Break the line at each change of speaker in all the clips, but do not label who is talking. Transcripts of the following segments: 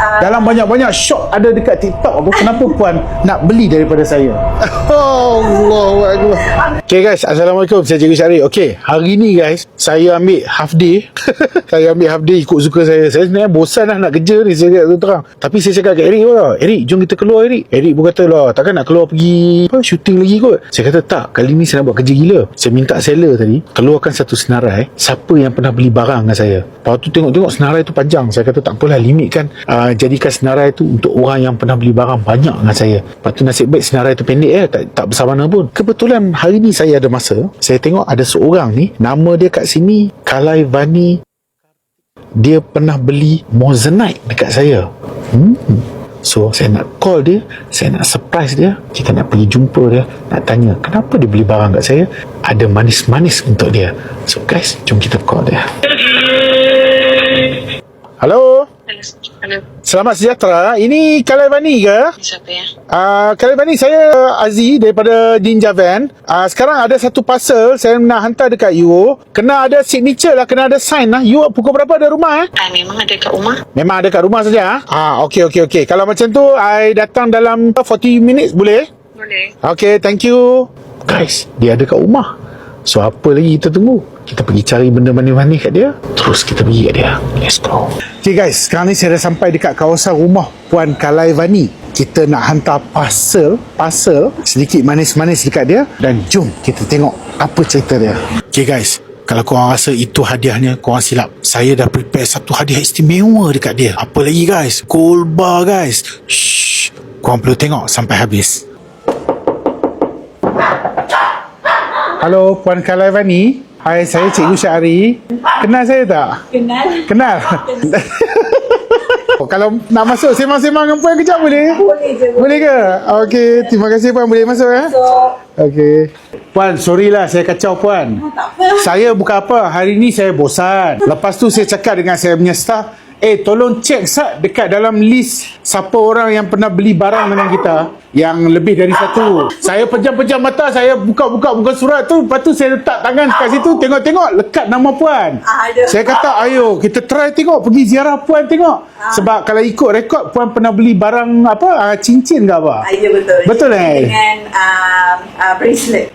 Dalam banyak-banyak shop ada dekat TikTok apa, kenapa puan nak beli daripada saya? Allahuakbar. Okay guys, Assalamualaikum. Saya Cikgu Syarif. Okay, hari ni guys, saya ambil half day. Saya ambil half day ikut suka saya. Saya sebenarnya bosan lah nak kerja ni, saya kata terang. Tapi saya cakap kat Eric lah, Eric jom kita keluar Eric. Eric pun kata lah, takkan nak keluar pergi shooting lagi kot. Saya kata tak, kali ni saya nak buat kerja gila. Saya minta seller tadi keluarkan satu senarai, siapa yang pernah beli barang dengan saya. Lepas tu tengok-tengok senarai tu panjang. Saya kata tak apalah, limitkan, jadikan senarai tu untuk orang yang pernah beli barang banyak dengan saya. Lepas tu nasib baik senarai tu pendek tak besar mana pun. Kebetulan hari ni saya ada masa, saya tengok ada seorang ni, nama dia kat sini Kalai Vani. Dia pernah beli Moissanite dekat saya. So saya nak call dia, saya nak surprise dia, kita nak pergi jumpa dia, nak tanya kenapa dia beli barang kat saya, ada manis-manis untuk dia. So guys, jom kita call dia. Halo.
Halo.
Selamat sejahtera. Ini Kalai Vani ke?
Siapa ya?
Kalai Vani, saya Aziz daripada Ninja Van. Sekarang ada satu parcel saya nak hantar dekat you. Kena ada signature lah, kena ada sign lah. You pukul berapa ada rumah?
Memang ada kat rumah.
Memang ada kat rumah saja. Okey. Kalau macam tu, I datang dalam 40 minutes boleh?
Boleh.
Okay, thank you. Guys, dia ada kat rumah. So apa lagi kita tunggu? Kita pergi cari benda manis-manis kat dia, terus kita pergi kat dia. Let's go. Okay guys, sekarang ni saya dah sampai dekat kawasan rumah Puan Kalai Vani. Kita nak hantar parcel sedikit manis-manis dekat dia. Dan jom kita tengok apa cerita dia. Okay guys, kalau korang rasa itu hadiahnya, korang silap. Saya dah prepare satu hadiah istimewa dekat dia. Apa lagi guys? Gold bar guys. Shh, korang perlu tengok sampai habis. Halo, Puan Kalai Vani. Hai, saya Cikgu Syarif. Kenal saya tak? Kenal? Kalau nak masuk sembang-sembang dengan Puan kejap boleh?
Boleh je.
Boleh ke? Okey, terima kasih Puan, boleh masuk ya? Okey. Puan, sorry lah saya kacau Puan.
Tak apa.
Saya bukan apa, hari ni saya bosan. Lepas tu saya cakap dengan saya punya staff, tolong cek dekat dalam list siapa orang yang pernah beli barang dengan kita yang lebih dari satu. Saya pejam-pejam mata, saya buka surat tu, lepas tu saya letak tangan kat situ, tengok-tengok lekat nama Puan.
Ada.
Saya kata ayo kita try tengok, pergi ziarah Puan tengok. Sebab kalau ikut rekod Puan pernah beli barang apa, cincin ke apa?
Ya, betul.
Betul
Dengan bracelet.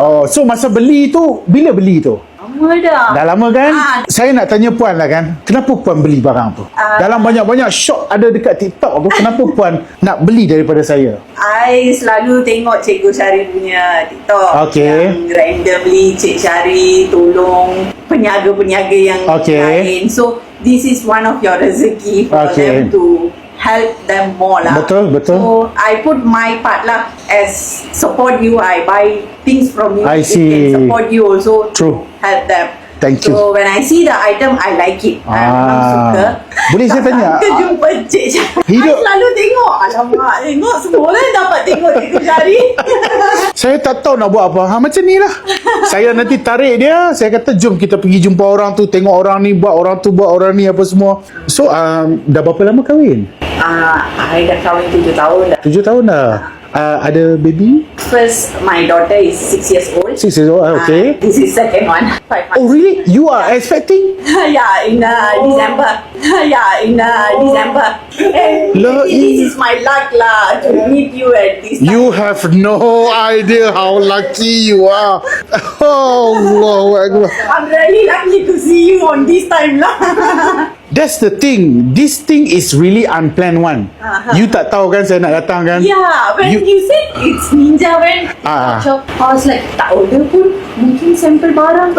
Oh, so masa beli tu, bila beli tu?
Lama dah.
Dah lama kan? Saya nak tanya Puan lah kan, kenapa Puan beli barang tu? Dalam banyak-banyak shop ada dekat TikTok apa, kenapa Puan nak beli daripada saya?
I selalu tengok Cikgu Syarif punya TikTok.
Okey.
Yang randomly Cik Syarif tolong peniaga-peniaga yang lain. So this is one of your rezeki for them to help them more lah.
Betul.
So I put my part lah, as support you. I buy things from you.
I see.
It can support you also.
True.
Help them.
Thank you.
So when I see the item, I like it. I memang suka.
Boleh saya tanya?
Kita jumpa Cik Syarif.
Hidup-
I selalu tengok. Alamak, tengok semua orang dapat tengok Cikgu Syarif.
Saya tak tahu nak buat apa. Macam ni lah. Saya nanti tarik dia, saya kata jom kita pergi jumpa orang tu, tengok orang ni buat, orang tu buat, orang ni apa semua. So dah berapa lama kahwin?
I dah kahwin 7 tahun dah.
7 tahun dah. Ada baby?
First, my daughter is 6 years old.
6 years old, okay.
This is second one. 5 months.
Oh really? You are expecting?
Yeah, in December. December. And this is my luck lah, to meet you at this time.
You have no idea how lucky you are. Oh, Allahuakbar.
I'm really lucky to see you on this time lah.
That's the thing. This thing is really unplanned one. You tak tahu kan saya nak datang kan?
Yeah, when you said it's Ninja Van shop, I was like, tak order pun, mungkin sampel barang.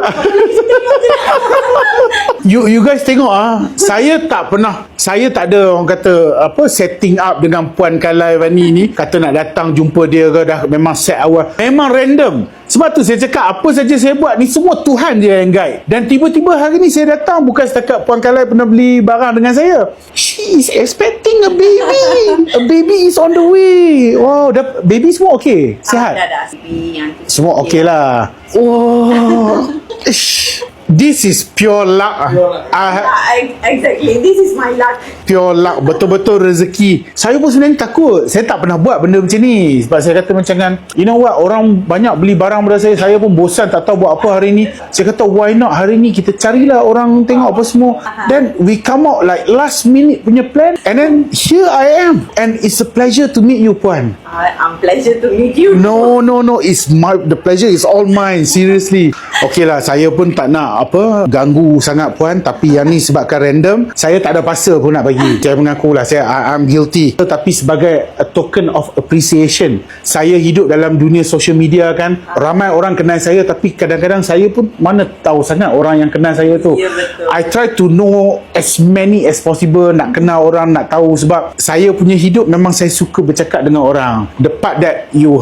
You guys tengok saya tak pernah, saya tak ada orang kata apa setting up dengan Puan Kalai Vani ni, kata nak datang jumpa dia ke, dah memang set awal. Memang random. Sebab tu saya cakap apa saja saya buat ni semua Tuhan je yang guide. Dan tiba-tiba hari ni saya datang bukan setakat Puan Kalai pernah beli barang dengan saya. She is expecting a baby. A baby is on the way. Wow, dah baby semua okey? Sihat?
Dah.
Semua okey lah. Oh. Ish. This is pure luck.
Exactly. This is my luck.
Pure luck. Betul-betul rezeki. Saya pun sebenarnya takut. Saya tak pernah buat benda macam ni. Sebab saya kata macam kan, you know what, orang banyak beli barang pada saya. Saya pun bosan, tak tahu buat apa hari ni. Saya kata why not hari ni kita carilah orang tengok apa semua. Then we come out like last minute punya plan. And then here I am. And it's a pleasure to meet you, Puan.
I'm pleasure to meet you.
No. It's the pleasure is all mine. Seriously. Okay lah, saya pun tak nak ganggu sangat Puan. Tapi yang ni sebabkan random, saya tak ada pasal pun nak bagi. Saya mengaku lah, I'm guilty. Tapi sebagai a token of appreciation, saya hidup dalam dunia social media kan. Ramai orang kenal saya, tapi kadang-kadang saya pun mana tahu sangat orang yang kenal saya tu.
Ya, betul.
I try to know as many as possible. Nak kenal orang, nak tahu. Sebab saya punya hidup memang saya suka bercakap dengan orang. The part that you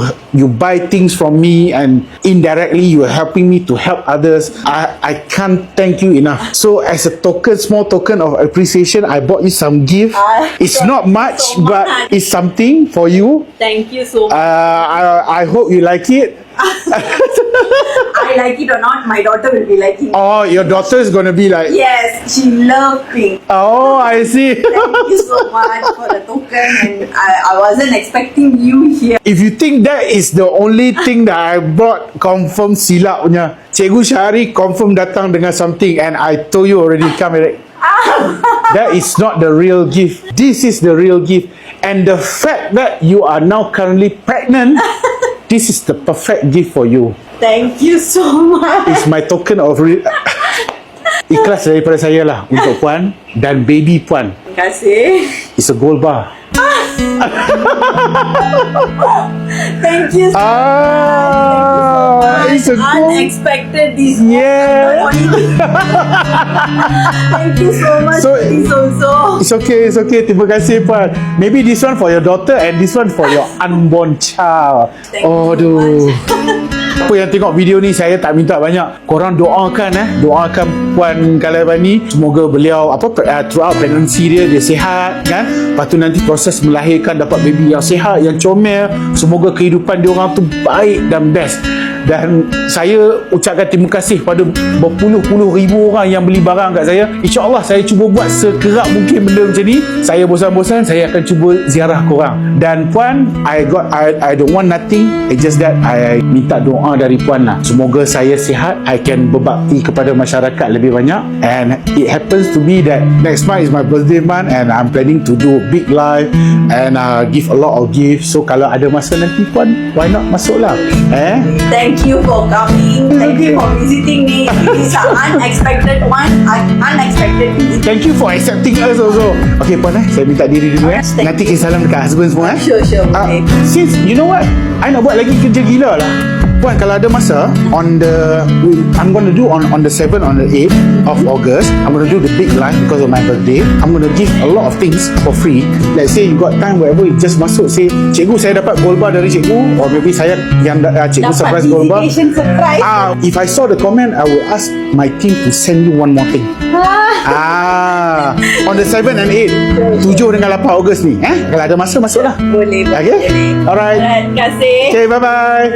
buy things from me and indirectly you are helping me to help others, I can't thank you enough. So as a small token of appreciation, I bought you some gift. It's not much, but it's something for you.
Thank you so much.
I hope you like it.
I like it or not, my daughter will be liking it.
Oh, your daughter is going to be like,
Yes, she loves pink.
oh, I see.
Thank you so much for the token, and I wasn't expecting you here.
If you think that is the only thing that I brought, confirm silap punya. Cikgu Syahri confirm datang dengan something, and I told you already, come Eric. That is not the real gift. This is the real gift. And the fact that you are now currently pregnant, this is the perfect gift for you.
Thank you so much.
It's my token of ikhlas daripada saya lah untuk Puan dan baby Puan.
Terima kasih.
It's a gold bar.
Thank you so much.
It's a gold.
Unexpected this.
Yeah.
Thank you so much.
So-
This also.
It's okay. Terima kasih Puan. Maybe this one for your daughter and this one for your unborn child.
Thank you so much.
Apa yang tengok video ni, saya tak minta banyak. Korang doakan Puan Kalaivani. Semoga beliau throughout pregnancy dia sihat kan. Lepas tu nanti proses melahirkan dapat baby yang sihat, yang comel. Semoga kehidupan dia orang tu baik dan best. Dan saya ucapkan terima kasih pada berpuluh-puluh ribu orang yang beli barang kat saya. InsyaAllah saya cuba buat sekerap mungkin benda macam ni. Saya bosan-bosan, saya akan cuba ziarah korang. Dan Puan, I don't want nothing. It's just that I minta doa dari Puan lah. Semoga saya sihat, I can berbakti kepada masyarakat lebih banyak. And it happens to be that next month is my birthday month, and I'm planning to do a big live and give a lot of gifts. So kalau ada masa nanti Puan, why not masuklah.
Thank you for coming. Thank you for visiting me. It is an unexpected one. Unexpected visit.
Thank you for accepting us also. Okay Puan, saya minta diri dulu
Thank
Nanti kita salam dekat husband semua
Sure, boleh.
Since you know what, I nak buat lagi kerja gila lah Puan. Kalau ada masa I'm going to do on the 7th, on the 8th of August, I'm going to do the big live because of my birthday. I'm going to give a lot of things for free. Let's say you got time, whatever, you just masuk, say, cikgu saya dapat gold bar dari cikgu, or maybe saya yang cikgu surprise gold bar.
Surprise.
If I saw the comment, I will ask my team to send you one more thing. On the 7th and 8th, 7 dengan 8 Ogos ni. Kalau ada masa, masuklah.
Boleh.
Okay? Alright.
Terima kasih.
Okay, bye-bye.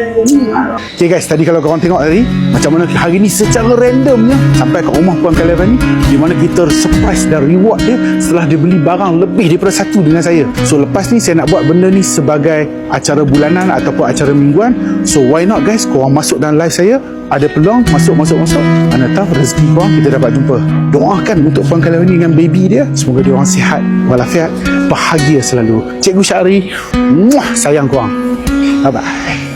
Okay guys, tadi kalau korang tengok tadi, macam mana hari ni secara randomnya sampai ke rumah Puan Kalaivani, di mana kita surprise dan reward dia setelah dia beli barang lebih daripada satu dengan saya. So lepas ni saya nak buat benda ni sebagai acara bulanan ataupun acara mingguan. So why not guys, korang masuk dalam live saya. Ada peluang, masuk. Mana tahu rezeki korang kita dapat jumpa. Doakan untuk Puan Kalaivani dengan baby dia. Semoga dia orang sihat walafiat, bahagia selalu. Cikgu Syahri, sayang korang. Bye-bye.